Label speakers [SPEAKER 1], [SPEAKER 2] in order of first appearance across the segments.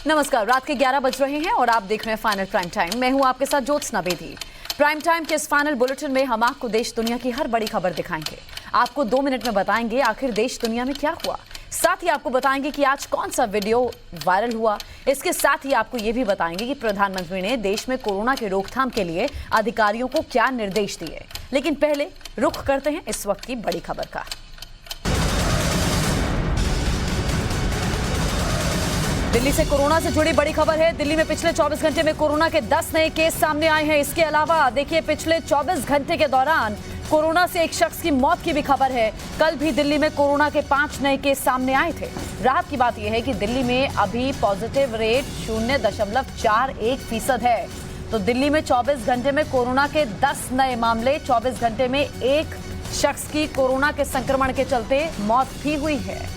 [SPEAKER 1] नमस्कार, रात के 11 बज रहे हैं और आप देख रहे हैं फाइनल प्राइम टाइम। मैं हूं आपके साथ ज्योत्सना बेदी। प्राइम टाइम के इस फाइनल बुलेटिन में हम आपको देश दुनिया की हर बड़ी खबर दिखाएंगे। आपको 2 मिनट में बताएंगे आखिर देश दुनिया में क्या हुआ। साथ ही आपको बताएंगे कि आज कौन सा वीडियो वायरल हुआ। इसके साथ ही आपको ये भी बताएंगे कि प्रधानमंत्री ने देश में कोरोना के रोकथाम के लिए अधिकारियों को क्या निर्देश दिए। लेकिन पहले रुख करते हैं इस वक्त की बड़ी खबर का। दिल्ली से कोरोना से जुड़ी बड़ी खबर है। दिल्ली में पिछले 24 घंटे में कोरोना के 10 नए केस सामने आए हैं। इसके अलावा देखिए, पिछले 24 घंटे के दौरान कोरोना से एक शख्स की मौत की भी खबर है। कल भी दिल्ली में कोरोना के 5 नए केस सामने आए थे। राहत की बात यह है कि दिल्ली में अभी पॉजिटिव रेट 0.41% है। तो दिल्ली में 24 घंटे में कोरोना के 10 नए मामले, 24 घंटे में एक शख्स की कोरोना के संक्रमण के चलते मौत भी हुई है।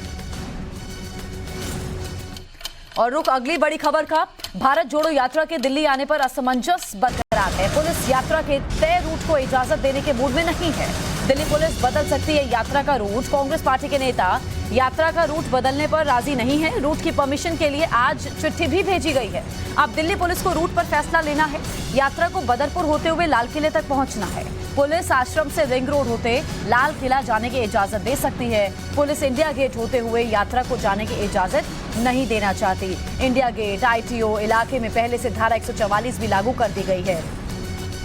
[SPEAKER 1] और रुख अगली बड़ी खबर का। भारत जोड़ो यात्रा के दिल्ली आने पर असमंजस बरकरार है। पुलिस यात्रा के तय रूट को इजाजत देने के मूड में नहीं है। दिल्ली पुलिस बदल सकती है यात्रा का रूट। कांग्रेस पार्टी के नेता यात्रा का रूट बदलने पर राजी नहीं है। रूट की परमिशन के लिए आज चिट्ठी भी भेजी गई है। अब दिल्ली पुलिस को रूट पर फैसला लेना है। यात्रा को बदरपुर होते हुए लाल किले तक पहुंचना है। पुलिस आश्रम से रिंग रोड होते लाल किला जाने की इजाजत दे सकती है। पुलिस इंडिया गेट होते हुए यात्रा को जाने की इजाजत नहीं देना चाहती। इंडिया गेट ITO इलाके में पहले से धारा 144 भी लागू कर दी गई है।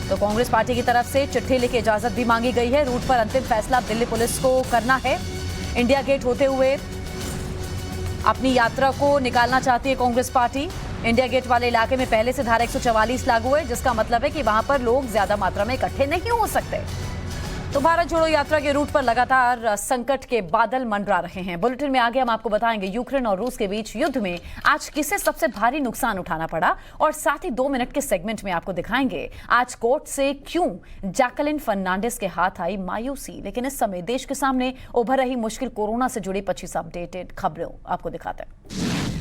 [SPEAKER 1] तो कांग्रेस पार्टी की तरफ से चिट्ठी लिख इजाजत भी मांगी गई है। रूट पर अंतिम फैसला दिल्ली पुलिस को करना है। इंडिया गेट होते हुए अपनी यात्रा को निकालना चाहती है कांग्रेस पार्टी। इंडिया गेट वाले इलाके में पहले से धारा 144 लागू है, जिसका मतलब है कि वहां पर लोग ज्यादा मात्रा में इकट्ठे नहीं हो सकते। तो भारत जोड़ो यात्रा के रूट पर लगातार संकट के बादल मंडरा रहे हैं। बुलेटिन में आगे हम आपको बताएंगे यूक्रेन और रूस के बीच युद्ध में आज किसे सबसे भारी नुकसान उठाना पड़ा, और साथ ही 2 मिनट के सेगमेंट में आपको दिखाएंगे आज कोर्ट से क्यों जैकलिन फर्नांडिस के हाथ आई मायूसी। लेकिन इस समय देश के सामने उभर रही मुश्किल कोरोना से जुड़ी 25 अपडेटेड खबरें आपको दिखाते हैं।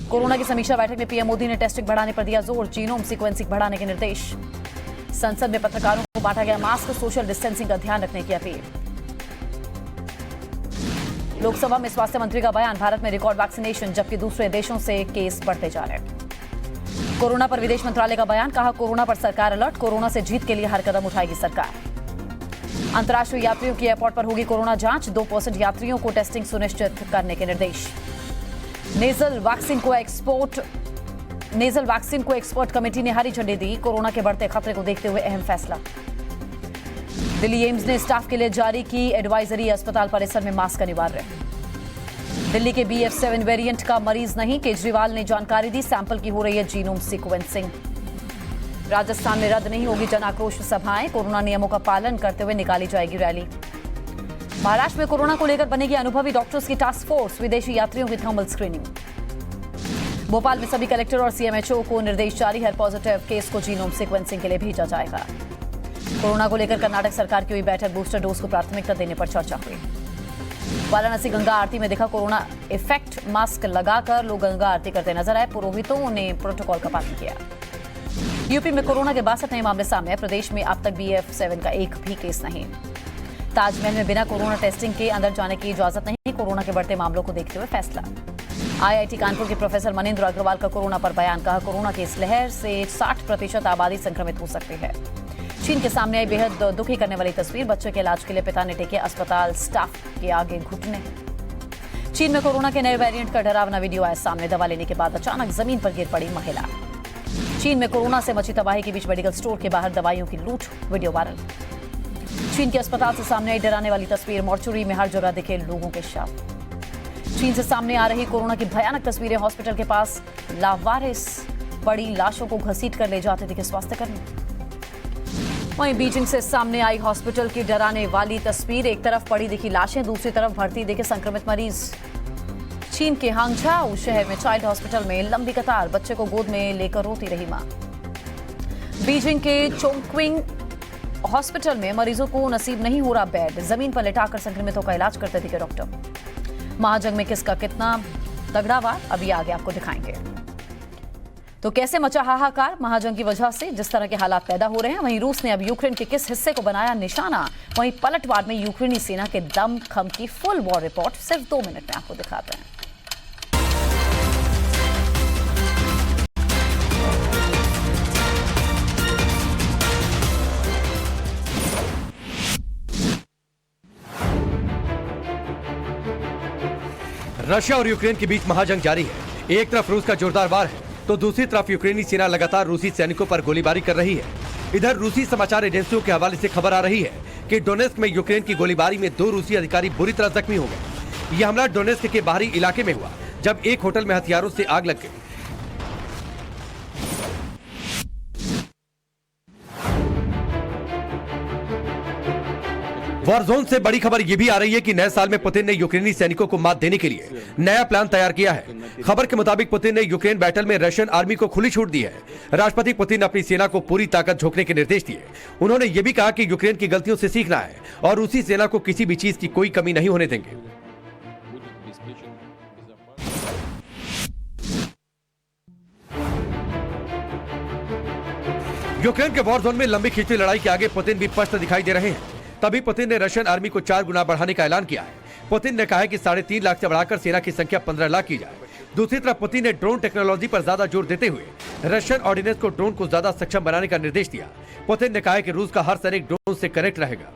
[SPEAKER 1] कोरोना की समीक्षा बैठक में पीएम मोदी ने टेस्टिंग बढ़ाने पर दिया जोर। जीनोम सीक्वेंसिंग बढ़ाने के निर्देश। संसद में पत्रकारों को बांटा गया मास्क, सोशल डिस्टेंसिंग का ध्यान रखने की अपील। लोकसभा में स्वास्थ्य मंत्री का बयान, भारत में रिकॉर्ड वैक्सीनेशन जबकि दूसरे देशों से केस बढ़ते जा रहे हैं। कोरोना पर विदेश मंत्रालय का बयान, कहा कोरोना पर सरकार अलर्ट, कोरोना से जीत के लिए हर कदम उठाएगी सरकार। अंतर्राष्ट्रीय यात्रियों की एयरपोर्ट पर होगी कोरोना जांच, 2% यात्रियों को टेस्टिंग सुनिश्चित करने के निर्देश। नेजल वैक्सीन को एक्सपर्ट कमेटी ने हरी झंडी दी, कोरोना के बढ़ते खतरे को देखते हुए अहम फैसला। दिल्ली एम्स ने स्टाफ के लिए जारी की एडवाइजरी, अस्पताल परिसर में मास्क अनिवार्य। दिल्ली के BF7 वेरिएंट का मरीज नहीं, केजरीवाल ने जानकारी दी, सैंपल की हो रही है जीनोम सीक्वेंसिंग। राजस्थान में रद्द नहीं होगी जन आक्रोश सभाएं, कोरोना नियमों का पालन करते हुए निकाली जाएगी रैली। महाराष्ट्र में कोरोना को लेकर बनेगी अनुभवी डॉक्टर्स की टास्क फोर्स, विदेशी यात्रियों की थर्मल स्क्रीनिंग। भोपाल में सभी कलेक्टर और CMHO को निर्देश जारी, हर पॉजिटिव केस को जीनोम सीक्वेंसिंग के लिए भेजा जाएगा। कोरोना को लेकर कर्नाटक सरकार की हुई बैठक, बूस्टर डोज को प्राथमिकता देने पर चर्चा हुई। वाराणसी गंगा आरती में देखा कोरोना इफेक्ट, मास्क लगाकर लोग गंगा आरती करते नजर आए, पुरोहितों ने प्रोटोकॉल का पालन किया। यूपी में कोरोना के 62 नए मामले सामने, प्रदेश में अब तक BF7 का एक भी केस नहीं। ताजमहल में बिना कोरोना टेस्टिंग के अंदर जाने की इजाजत नहीं, कोरोना के बढ़ते मामलों को देखते हुए फैसला। IIT कानपुर के प्रोफेसर मनिंद्र अग्रवाल का कोरोना पर बयान, कहा कोरोना की इस लहर से 60% आबादी संक्रमित हो सकती है। चीन के सामने आई बेहद दुखी करने वाली तस्वीर, बच्चे के इलाज के लिए पिता ने टेके अस्पताल स्टाफ के आगे घुटने। चीन में कोरोना के नए वेरिएंट का डरावना वीडियो आया सामने, दवा लेने के बाद अचानक जमीन पर गिर पड़ी महिला। चीन में कोरोना से मची तबाही के बीच मेडिकल स्टोर के बाहर दवाइयों की लूट, वीडियो वायरल। चीन के अस्पताल से सामने आई डराने वाली तस्वीर, मॉर्चुरी में हर जगह दिखे लोगों के शव। चीन से सामने आ रही कोरोना की भयानक तस्वीरें, हॉस्पिटल के पास लावारिस पड़ी लाशों को घसीट कर ले जाते दिखे स्वास्थ्यकर्मी। वहीं बीजिंग से सामने आई हॉस्पिटल की डराने वाली तस्वीर, एक तरफ पड़ी दिखी लाशें, दूसरी तरफ भर्ती दिखे संक्रमित मरीज। चीन के हांगझाओ शहर में चाइल्ड हॉस्पिटल में लंबी कतार, बच्चे को गोद में लेकर रोती रही मां। बीजिंग के चोंगक्विंग हॉस्पिटल में मरीजों को नसीब नहीं हो रहा बेड, जमीन पर लेटाकर संक्रमितों का इलाज करते दिखे डॉक्टर। महाजंग में किसका कितना तगड़ा वार, अभी आगे आपको दिखाएंगे। तो कैसे मचा हाहाकार महाजंग की वजह से, जिस तरह के हालात पैदा हो रहे हैं। वहीं रूस ने अब यूक्रेन के किस हिस्से को बनाया निशाना, वहीं पलटवार में यूक्रेनी सेना के दमखम की फुल वॉर रिपोर्ट सिर्फ 2 मिनट में आपको दिखाते हैं।
[SPEAKER 2] रशिया और यूक्रेन के बीच महाजंग जारी है। एक तरफ रूस का जोरदार वार है तो दूसरी तरफ यूक्रेनी सेना लगातार रूसी सैनिकों पर गोलीबारी कर रही है। इधर रूसी समाचार एजेंसियों के हवाले से खबर आ रही है कि डोनेस्क में यूक्रेन की गोलीबारी में 2 रूसी अधिकारी बुरी तरह जख्मी हो गए। यह हमला डोनेस्क के बाहरी इलाके में हुआ जब एक होटल में हथियारों से आग लग गई। वॉर जोन से बड़ी खबर यह भी आ रही है कि नए साल में पुतिन ने यूक्रेनी सैनिकों को मात देने के लिए नया प्लान तैयार किया है। खबर के मुताबिक पुतिन ने यूक्रेन बैटल में रशियन आर्मी को खुली छूट दी है। राष्ट्रपति पुतिन अपनी सेना को पूरी ताकत झोंकने के निर्देश दिए। उन्होंने यह भी कहा कि यूक्रेन की गलतियों से सीखना है और रूसी सेना को किसी भी चीज की कोई कमी नहीं होने देंगे। यूक्रेन के वॉर जोन में लंबी खिंचती लड़ाई के आगे पुतिन भी पस्त दिखाई दे रहे हैं। तभी पुतिन ने रशियन आर्मी को 4 गुना बढ़ाने का ऐलान किया है। पुतिन ने कहा है कि 3.5 लाख से बढ़ाकर सेना की संख्या 15 लाख की जाए। दूसरी तरफ पुतिन ने ड्रोन टेक्नोलॉजी पर ज्यादा जोर देते हुए रशियन ऑर्डिनेंस को ड्रोन को ज्यादा सक्षम बनाने का निर्देश दिया। पुतिन ने कहा है कि रूस का हर सैनिक ड्रोन से कनेक्ट रहेगा।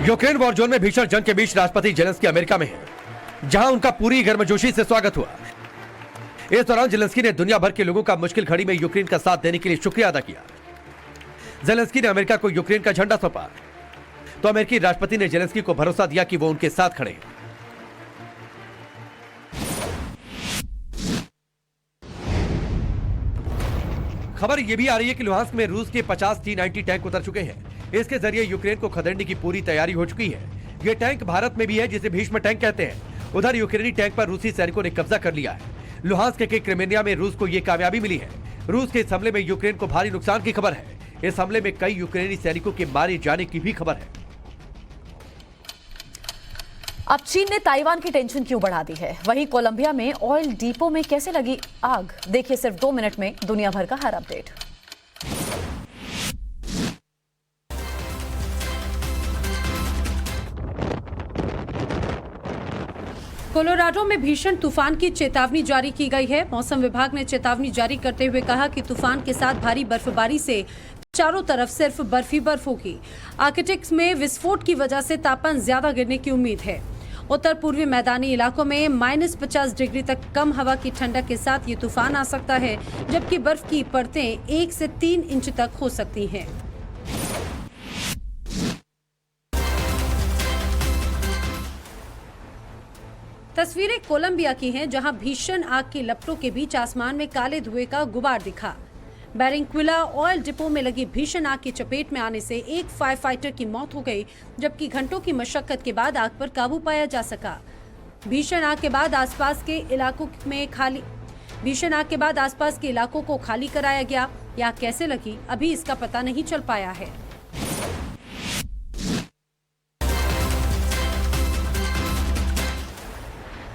[SPEAKER 2] यूक्रेन वॉर जोन में भीषण जंग के बीच राष्ट्रपति जेलेंस्की अमेरिका में है, जहां उनका पूरी गर्मजोशी से स्वागत हुआ। इस दौरान जेलेंस्की ने दुनिया भर के लोगों का मुश्किल घड़ी में यूक्रेन का साथ देने के लिए शुक्रिया अदा किया। जेलेंस्की ने अमेरिका को यूक्रेन का झंडा सौंपा तो अमेरिकी राष्ट्रपति ने जेलेंस्की को भरोसा दिया कि वो उनके साथ खड़े हैं। खबर यह भी आ रही है कि लुहांस्क में रूस के 50 T-90 टैंक उतर चुके हैं। इसके जरिए यूक्रेन को खदेड़ने की पूरी तैयारी हो चुकी है। ये टैंक भारत में भी है, जिसे भीष्म टैंक कहते हैं। उधर यूक्रेनी टैंक पर रूसी सैनिकों ने कब्जा कर लिया है। लुहांस्क के क्रिमिनिया में रूस को यह कामयाबी मिली है। रूस के इस हमले में यूक्रेन को भारी नुकसान की खबर है। इस हमले में कई यूक्रेनी सैनिकों के मारे जाने की भी खबर है।
[SPEAKER 1] अब चीन ने ताइवान की टेंशन क्यों बढ़ा दी है? वहीं कोलंबिया में ऑयल डिपो में कैसे लगी आग? देखिए सिर्फ 2 मिनट में दुनिया भर का हर अपडेट।
[SPEAKER 3] कोलोराडो में भीषण तूफान की चेतावनी जारी की गई है। मौसम विभाग ने चेतावनी जारी करते हुए कहा कि तूफान के साथ भारी बर्फबारी से चारों तरफ सिर्फ बर्फ ही बर्फ होगी। आर्कटिक्स में विस्फोट की वजह से तापमान ज्यादा गिरने की उम्मीद है। उत्तर पूर्वी मैदानी इलाकों में -50 डिग्री तक कम हवा की ठंडक के साथ ये तूफान आ सकता है, जबकि बर्फ की परतें 1 से 3 इंच तक हो सकती हैं। तस्वीरें कोलंबिया की हैं, जहां भीषण आग की लपटों के बीच आसमान में काले धुएं का गुबार दिखा। बैरिंक्विला ऑयल डिपो में लगी भीषण आग की चपेट में आने से एक फायर फाइटर की मौत हो गई, जबकि घंटों की मशक्कत के बाद आग पर काबू पाया जा सका। भीषण आग के बाद आसपास के इलाकों को खाली कराया गया। या कैसे लगी, अभी इसका पता नहीं चल पाया है।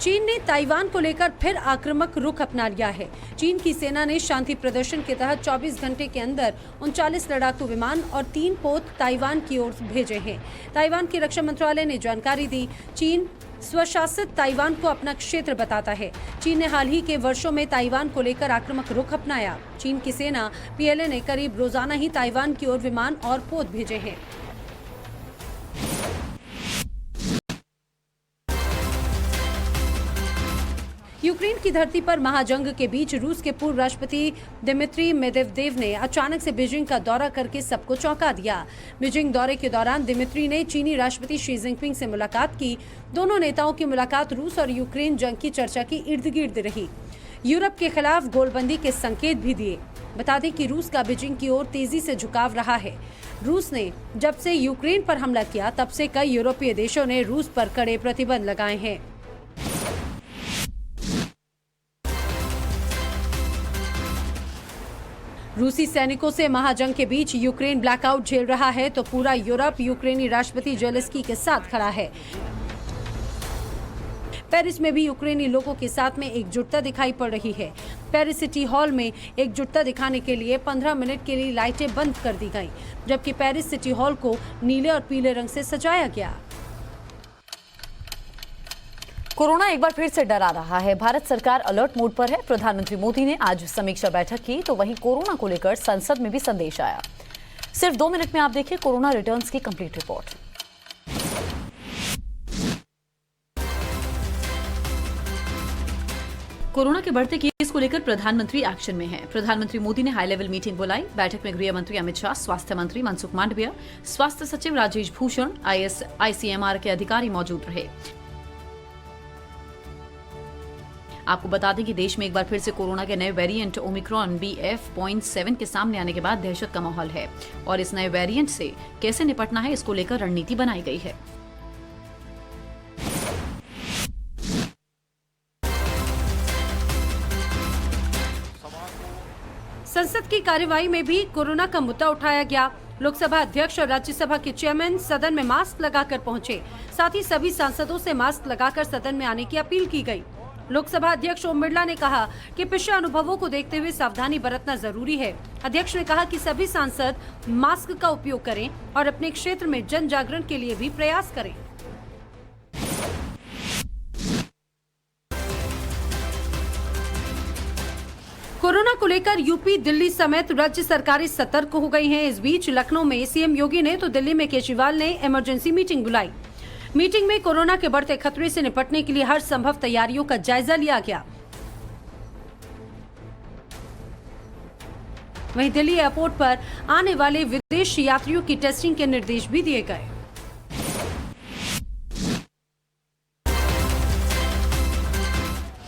[SPEAKER 3] चीन ने ताइवान को लेकर फिर आक्रामक रुख अपना लिया है। चीन की सेना ने शांति प्रदर्शन के तहत 24 घंटे के अंदर 39 लड़ाकू विमान और 3 पोत ताइवान की ओर भेजे हैं। ताइवान की रक्षा मंत्रालय ने जानकारी दी। चीन स्वशासित ताइवान को अपना क्षेत्र बताता है। चीन ने हाल ही के वर्षों में ताइवान को लेकर आक्रामक रुख अपनाया। चीन की सेना PLA ने करीब रोजाना ही ताइवान की ओर विमान और पोत भेजे हैं। यूक्रेन की धरती पर महाजंग के बीच रूस के पूर्व राष्ट्रपति दिमित्री मेदवेदेव ने अचानक से बीजिंग का दौरा करके सबको चौंका दिया। बीजिंग दौरे के दौरान दिमित्री ने चीनी राष्ट्रपति शी जिनपिंग से मुलाकात की। दोनों नेताओं की मुलाकात रूस और यूक्रेन जंग की चर्चा की इर्द गिर्द रही। यूरोप के खिलाफ गोलबंदी के संकेत भी दिए। बता दें कि रूस का बीजिंग की ओर तेजी से झुकाव रहा है। रूस ने जब से यूक्रेन पर हमला किया, तब से कई यूरोपीय देशों ने रूस पर कड़े प्रतिबंध लगाए हैं। रूसी सैनिकों से महाजंग के बीच यूक्रेन ब्लैकआउट झेल रहा है, तो पूरा यूरोप यूक्रेनी राष्ट्रपति जेलेंस्की के साथ खड़ा है। पेरिस में भी यूक्रेनी लोगों के साथ में एकजुटता दिखाई पड़ रही है। पेरिस सिटी हॉल में एकजुटता दिखाने के लिए 15 मिनट के लिए लाइटें बंद कर दी गईं, जबकि पेरिस सिटी हॉल को नीले और पीले रंग से सजाया गया।
[SPEAKER 1] कोरोना एक बार फिर से डरा रहा है। भारत सरकार अलर्ट मोड पर है। प्रधानमंत्री मोदी ने आज समीक्षा बैठक की, तो वहीं कोरोना को लेकर संसद में भी संदेश आया। सिर्फ 2 मिनट में आप देखिए कोरोना रिटर्न्स की कंप्लीट रिपोर्ट। कोरोना के बढ़ते केस को लेकर प्रधानमंत्री एक्शन में हैं। प्रधानमंत्री मोदी ने हाई लेवल मीटिंग बुलाई। बैठक में गृह मंत्री अमित शाह, स्वास्थ्य मंत्री मनसुख मांडविया, स्वास्थ्य सचिव राजेश भूषण, आईसीएमआर के अधिकारी मौजूद रहे। आपको बता दें कि देश में एक बार फिर से कोरोना के नए वेरिएंट ओमिक्रॉन BF.7 के सामने आने के बाद दहशत का माहौल है और इस नए वेरिएंट से कैसे निपटना है, इसको लेकर रणनीति बनाई गई है।
[SPEAKER 3] संसद की कार्यवाही में भी कोरोना का मुद्दा उठाया गया। लोकसभा अध्यक्ष और राज्यसभा के चेयरमैन सदन में मास्क लगाकर पहुंचे। साथ ही सभी सांसदों से मास्क लगाकर सदन में आने की अपील की गई। लोकसभा अध्यक्ष ओम बिरला ने कहा कि पिछले अनुभवों को देखते हुए सावधानी बरतना जरूरी है। अध्यक्ष ने कहा कि सभी सांसद मास्क का उपयोग करें और अपने क्षेत्र में जन जागरण के लिए भी प्रयास करें। कोरोना को लेकर यूपी, दिल्ली समेत राज्य सरकारें सतर्क हो गई हैं। इस बीच लखनऊ में सीएम योगी ने तो दिल्ली में केजरीवाल ने इमरजेंसी मीटिंग बुलाई। मीटिंग में कोरोना के बढ़ते खतरे से निपटने के लिए हर संभव तैयारियों का जायजा लिया गया। वहीं दिल्ली एयरपोर्ट पर आने वाले विदेशी यात्रियों की टेस्टिंग के निर्देश भी दिए गए।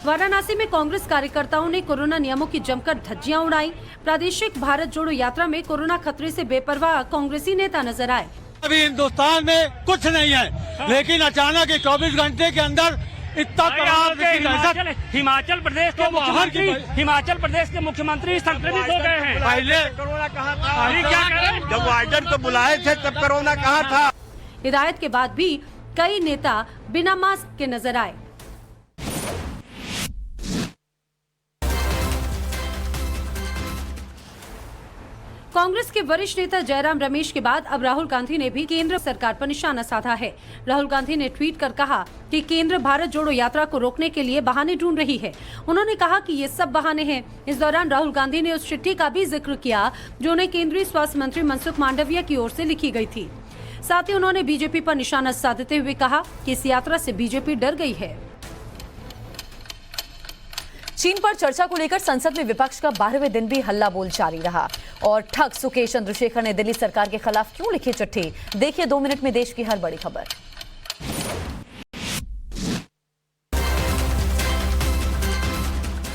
[SPEAKER 3] वाराणसी में कांग्रेस कार्यकर्ताओं ने कोरोना नियमों की जमकर धज्जियां उड़ाई। प्रादेशिक भारत जोड़ो यात्रा में कोरोना खतरे से बेपरवाह कांग्रेसी नेता नजर आए।
[SPEAKER 4] अभी हिंदुस्तान में कुछ नहीं है, लेकिन अचानक 24 घंटे के अंदर इतना
[SPEAKER 5] हिमाचल प्रदेश के मुख्यमंत्री संक्रमित हो गए हैं।
[SPEAKER 4] पहले कोरोना कहाँ था? जब वाइडर को बुलाए थे तब कोरोना कहाँ था?
[SPEAKER 3] हिदायत के बाद भी कई नेता बिना मास्क के नजर आए। कांग्रेस के वरिष्ठ नेता जयराम रमेश के बाद अब राहुल गांधी ने भी केंद्र सरकार पर निशाना साधा है। राहुल गांधी ने ट्वीट कर कहा कि केंद्र भारत जोड़ो यात्रा को रोकने के लिए बहाने ढूंढ रही है। उन्होंने कहा कि ये सब बहाने हैं। इस दौरान राहुल गांधी ने उस चिट्ठी का भी जिक्र किया जो उन्हें केंद्रीय स्वास्थ्य मंत्री मनसुख मांडविया की ओर से लिखी गई थी। साथ ही उन्होंने बीजेपी पर निशाना साधते हुए कहा कि इस यात्रा से बीजेपी डर गई है।
[SPEAKER 1] चीन पर चर्चा को लेकर संसद में विपक्ष का 12वें दिन भी हल्ला बोल जारी रहा और ठग सुकेश चंद्रशेखर ने दिल्ली सरकार के खिलाफ क्यों लिखी चिट्ठी, देखिए 2 मिनट में देश की हर बड़ी खबर।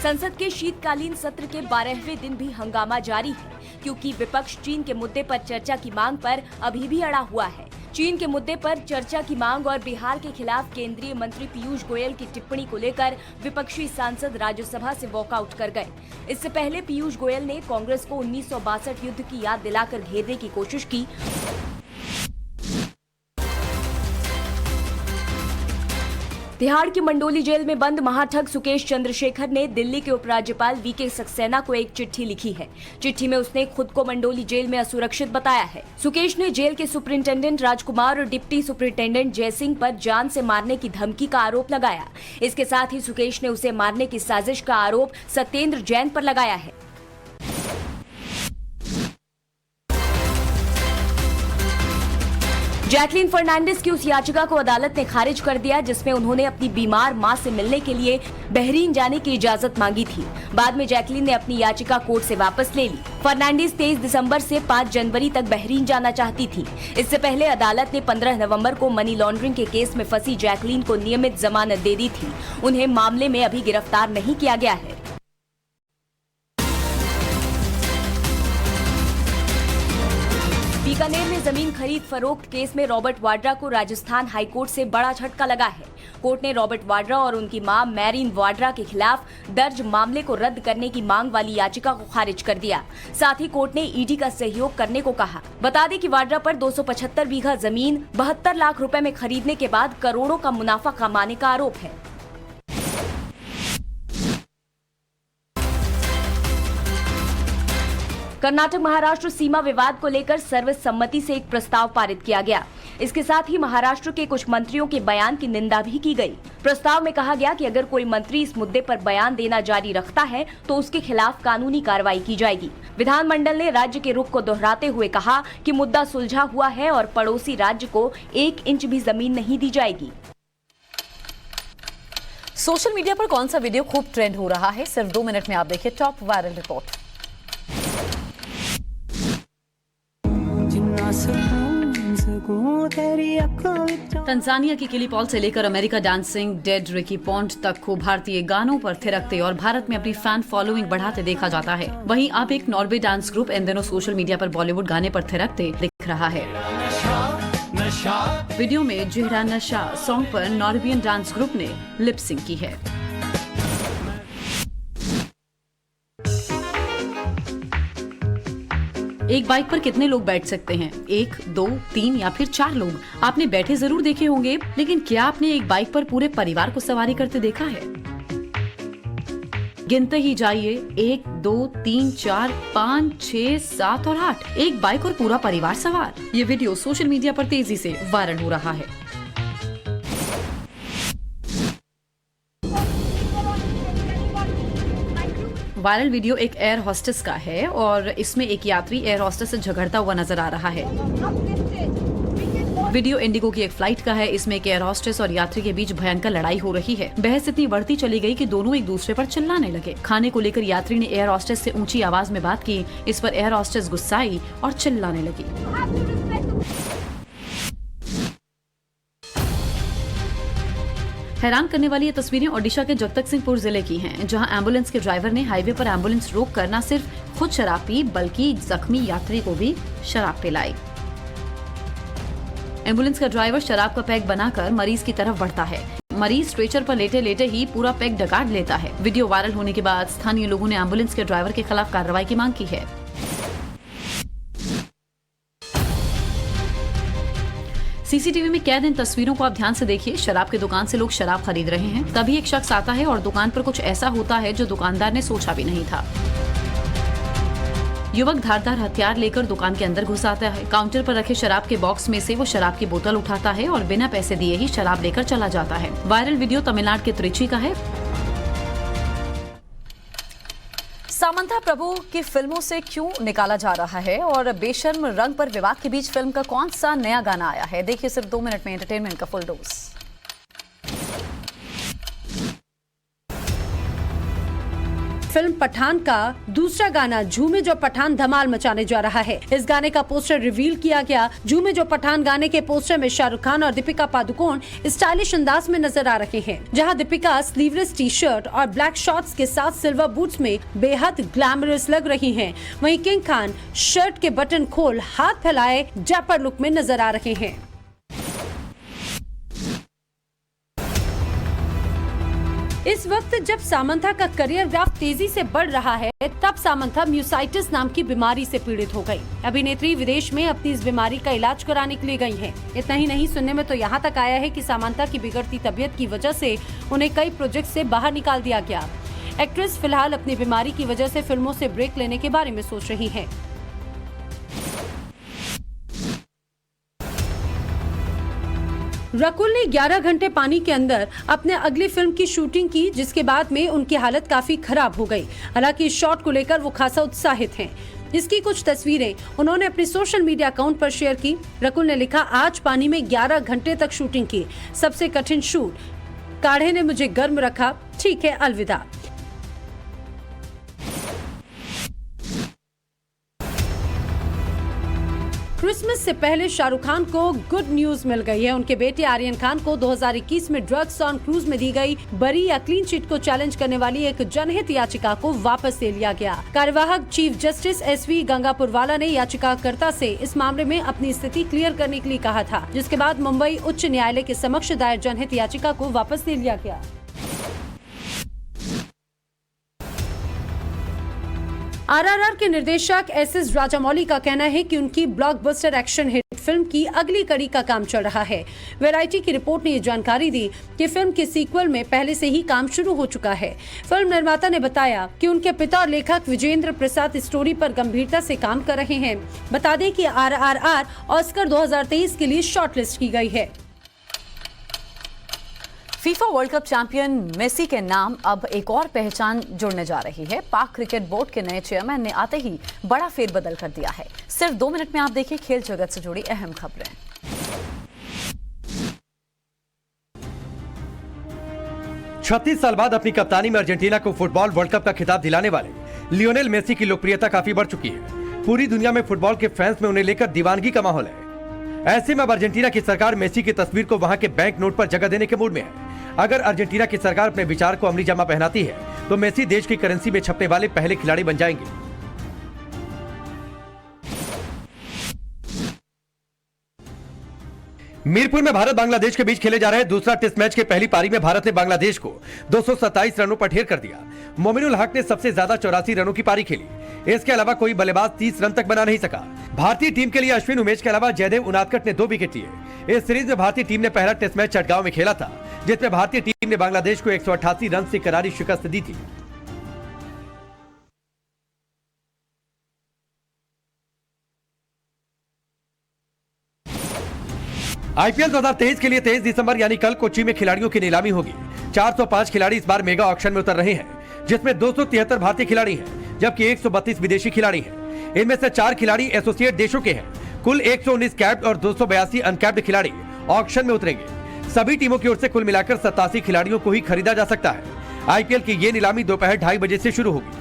[SPEAKER 6] संसद के शीतकालीन सत्र के 12वें दिन भी हंगामा जारी है, क्योंकि विपक्ष चीन के मुद्दे पर चर्चा की मांग पर अभी भी अड़ा हुआ है। चीन के मुद्दे पर चर्चा की मांग और बिहार के खिलाफ केंद्रीय मंत्री पीयूष गोयल की टिप्पणी को लेकर विपक्षी सांसद राज्यसभा से वॉकआउट कर गए। इससे पहले पीयूष गोयल ने कांग्रेस को 1962 युद्ध की याद दिलाकर घेरने की कोशिश की। तिहाड़ की मंडोली जेल में बंद महाठग सुकेश चंद्रशेखर ने दिल्ली के उपराज्यपाल वीके सक्सेना को एक चिट्ठी लिखी है। चिट्ठी में उसने खुद को मंडोली जेल में असुरक्षित बताया है। सुकेश ने जेल के सुपरिंटेंडेंट राजकुमार और डिप्टी सुपरिंटेंडेंट जयसिंह पर जान से मारने की धमकी का आरोप लगाया। इसके साथ ही सुकेश ने उसे मारने की साजिश का आरोप सत्येंद्र जैन पर लगाया है। जैकलीन फर्नांडिस की उस याचिका को अदालत ने खारिज कर दिया जिसमें उन्होंने अपनी बीमार मां से मिलने के लिए बहरीन जाने की इजाजत मांगी थी। बाद में जैकलीन ने अपनी याचिका कोर्ट से वापस ले ली। फर्नांडिस 23 दिसंबर से 5 जनवरी तक बहरीन जाना चाहती थी। इससे पहले अदालत ने 15 नवंबर को मनी लॉन्ड्रिंग के केस में फंसी जैकलीन को नियमित जमानत दे दी थी। उन्हें मामले में अभी गिरफ्तार नहीं किया गया है। बीकानेर में जमीन खरीद फरोख्त केस में रॉबर्ट वाड्रा को राजस्थान हाईकोर्ट से बड़ा झटका लगा है। कोर्ट ने रॉबर्ट वाड्रा और उनकी मां मैरीन वाड्रा के खिलाफ दर्ज मामले को रद्द करने की मांग वाली याचिका को खारिज कर दिया। साथ ही कोर्ट ने ईडी का सहयोग करने को कहा। बता दें कि वाड्रा पर 275 बीघा जमीन 72 लाख रुपए में खरीदने के बाद करोड़ों का मुनाफा कमाने का आरोप है। कर्नाटक महाराष्ट्र सीमा विवाद को लेकर सर्वसम्मति से एक प्रस्ताव पारित किया गया। इसके साथ ही महाराष्ट्र के कुछ मंत्रियों के बयान की निंदा भी की गई। प्रस्ताव में कहा गया कि अगर कोई मंत्री इस मुद्दे पर बयान देना जारी रखता है तो उसके खिलाफ कानूनी कार्रवाई की जाएगी। विधानमंडल ने राज्य के रुख को दोहराते हुए कहा कि मुद्दा सुलझा हुआ है और पड़ोसी राज्य को 1 इंच भी जमीन नहीं दी जाएगी।
[SPEAKER 1] सोशल मीडिया पर कौन सा वीडियो खूब ट्रेंड हो रहा है, सिर्फ 2 मिनट में आप देखिए टॉप वायरल रिपोर्ट। तंजानिया की किली पॉल से लेकर America dancing dead Ricky point तक को भारतीय गानों पर थिरकते और भारत में अपनी फैन फॉलोइंग बढ़ाते देखा जाता है। वहीं अब एक नॉर्वे डांस ग्रुप इन दिनों सोशल मीडिया पर बॉलीवुड गाने पर थिरकते दिख रहा है। वीडियो में जेहरा नशा सॉन्ग पर नॉर्वेजियन डांस ग्रुप ने लिप सिंक की है। एक बाइक पर कितने लोग बैठ सकते हैं? 1, 2, 3 या फिर 4 लोग। आपने बैठे जरूर देखे होंगे, लेकिन क्या आपने एक बाइक पर पूरे परिवार को सवारी करते देखा है? गिनते ही जाइए, 1, 2, 3, 4, 5, 6, 7 और 8। एक बाइक और पूरा परिवार सवार। ये वीडियो सोशल मीडिया पर तेजी से वायरल हो रहा है। वायरल वीडियो एक एयर होस्टेस का है और इसमें एक यात्री एयर होस्टेस से झगड़ता हुआ नजर आ रहा है। वीडियो इंडिगो की एक फ्लाइट का है। इसमें एक एयर होस्टेस और यात्री के बीच भयंकर लड़ाई हो रही है। बहस इतनी बढ़ती चली गई कि दोनों एक दूसरे पर चिल्लाने लगे। खाने को लेकर यात्री ने एयर होस्टेस से ऊंची आवाज में बात की। इस पर एयर होस्टेस गुस्साई और चिल्लाने लगी। हैरान करने वाली ये तस्वीरें ओडिशा के जगतक सिंहपुर जिले की हैं, जहां एम्बुलेंस के ड्राइवर ने हाईवे पर एम्बुलेंस रोक कर न सिर्फ खुद शराब पी, बल्कि जख्मी यात्री को भी शराब पिलाई। एम्बुलेंस का ड्राइवर शराब का पैक बनाकर मरीज की तरफ बढ़ता है। मरीज स्ट्रेचर पर लेटे लेटे ही पूरा पैक डकार लेता है। वीडियो वायरल होने के बाद स्थानीय लोगों ने एम्बुलेंस के ड्राइवर के खिलाफ कार्रवाई की मांग की है। सीसीटीवी में कैद इन तस्वीरों को आप ध्यान से देखिए। शराब की दुकान से लोग शराब खरीद रहे हैं, तभी एक शख्स आता है और दुकान पर कुछ ऐसा होता है जो दुकानदार ने सोचा भी नहीं था। युवक धारदार हथियार लेकर दुकान के अंदर घुस आता है। काउंटर पर रखे शराब के बॉक्स में से वो शराब की बोतल उठाता है और बिना पैसे दिए ही शराब लेकर चला जाता है। वायरल वीडियो तमिलनाडु के त्रिची का है। सामंथा प्रभु की फिल्मों से क्यों निकाला जा रहा है और बेशर्म रंग पर विवाद के बीच फिल्म का कौन सा नया गाना आया है? देखिए सिर्फ 2 मिनट में एंटरटेनमेंट का फुल डोज।
[SPEAKER 3] फिल्म पठान का दूसरा गाना झूमे जो पठान धमाल मचाने जा रहा है। इस गाने का पोस्टर रिवील किया गया। झूमे जो पठान गाने के पोस्टर में शाहरुख खान और दीपिका पादुकोण स्टाइलिश अंदाज में नजर आ रहे हैं, जहां दीपिका स्लीवलेस टी शर्ट और ब्लैक शॉर्ट्स के साथ सिल्वर बूट्स में बेहद ग्लैमरस लग रही हैं। वहीं किंग खान शर्ट के बटन खोल हाथ फैलाए डैपर लुक में नजर आ रहे हैं। इस वक्त जब सामंथा का करियर ग्राफ तेजी से बढ़ रहा है, तब सामंथा म्यूसाइटिस नाम की बीमारी से पीड़ित हो गई। अभिनेत्री विदेश में अपनी इस बीमारी का इलाज कराने के लिए गई हैं। इतना ही नहीं, सुनने में तो यहाँ तक आया है कि सामंथा की बिगड़ती तबीयत की वजह से उन्हें कई प्रोजेक्ट से बाहर निकाल दिया गया। एक्ट्रेस फिलहाल अपनी बीमारी की वजह से फिल्मों से ब्रेक लेने के बारे में सोच रही है। रकुल ने 11 घंटे पानी के अंदर अपने अगली फिल्म की शूटिंग की, जिसके बाद में उनकी हालत काफी खराब हो गई। हालांकि इस शॉट को लेकर वो खासा उत्साहित हैं। इसकी कुछ तस्वीरें उन्होंने अपने सोशल मीडिया अकाउंट पर शेयर की। रकुल ने लिखा, आज पानी में 11 घंटे तक शूटिंग की, सबसे कठिन शूट, काढ़े ने मुझे गर्म रखा, ठीक है अलविदा। क्रिसमस से पहले शाहरुख खान को गुड न्यूज मिल गई है। उनके बेटे आर्यन खान को 2021 में ड्रग्स ऑन क्रूज में दी गई बरी या क्लीन चिट को चैलेंज करने वाली एक जनहित याचिका को वापस ले लिया गया। कार्यवाहक चीफ जस्टिस SV गंगापुरवाला ने याचिकाकर्ता से इस मामले में अपनी स्थिति क्लियर करने के लिए कहा था, जिसके बाद मुंबई उच्च न्यायालय के समक्ष दायर जनहित याचिका को वापस ले लिया गया। RRR के निर्देशक SS राजामौली का कहना है कि उनकी ब्लॉकबस्टर एक्शन हिट फिल्म की अगली कड़ी का काम चल रहा है। वैरायटी की रिपोर्ट ने ये जानकारी दी कि फिल्म के सीक्वल में पहले से ही काम शुरू हो चुका है। फिल्म निर्माता ने बताया कि उनके पिता और लेखक विजेंद्र प्रसाद स्टोरी पर गंभीरता से काम कर रहे हैं। बता दें कि RRR ऑस्कर 2023 के लिए शॉर्टलिस्ट की गई है।
[SPEAKER 1] FIFA World Cup champion Messi के नाम अब एक और पहचान जुड़ने जा रही है। पाक क्रिकेट बोर्ड के नए चेयरमैन ने आते ही बड़ा फेरबदल कर दिया है। सिर्फ 2 मिनट में आप देखिए खेल जगत से जुड़ी अहम खबरें।
[SPEAKER 2] छत्तीस साल बाद अपनी कप्तानी में अर्जेंटीना को फुटबॉल वर्ल्ड कप का खिताब दिलाने वाले लियोनेल मेसी की लोकप्रियता काफी बढ़ चुकी है। पूरी दुनिया में फुटबॉल के फैंस में उन्हें लेकर दीवानगी का माहौल है। ऐसे में अब अर्जेंटीना की सरकार मेसी की तस्वीर को वहां के बैंक नोट पर जगह देने के मूड में है। अगर अर्जेंटीना की सरकार अपने विचार को अमली जामा पहनाती है तो मेसी देश की करेंसी में छपने वाले पहले खिलाड़ी बन जाएंगे। मीरपुर में भारत बांग्लादेश के बीच खेले जा रहे दूसरा टेस्ट मैच के पहली पारी में भारत ने बांग्लादेश को 227 रनों पर ढेर कर दिया। मोमिनुल हक ने सबसे ज्यादा 84 रनों की पारी खेली। इसके अलावा कोई बल्लेबाज 30 रन तक बना नहीं सका। भारतीय टीम के लिए अश्विन उमेश के अलावा जयदेव उनादकट ने 2 विकेट लिए। इस सीरीज में भारतीय टीम ने पहला टेस्ट मैच चटगांव में खेला था, जिसमें भारतीय टीम ने बांग्लादेश को 188 रन से करारी शिकस्त दी थी। आईपीएल 2023 के लिए 23 दिसंबर यानी कल कोच्चि में खिलाड़ियों की नीलामी होगी। 405 खिलाड़ी इस बार मेगा ऑक्शन में उतर रहे हैं, जिसमें 273 भारतीय खिलाड़ी हैं, जबकि 132 विदेशी खिलाड़ी हैं। इनमें से 4 खिलाड़ी एसोसिएट देशों के हैं। कुल 119 कैप्ड और 282 अनकैप्ड खिलाड़ी ऑक्शन में उतरेंगे। सभी टीमों की ओर से कुल मिलाकर 87 खिलाड़ियों को ही खरीदा जा सकता है। आईपीएल की ये नीलामी दोपहर 2:30 बजे से शुरू होगी।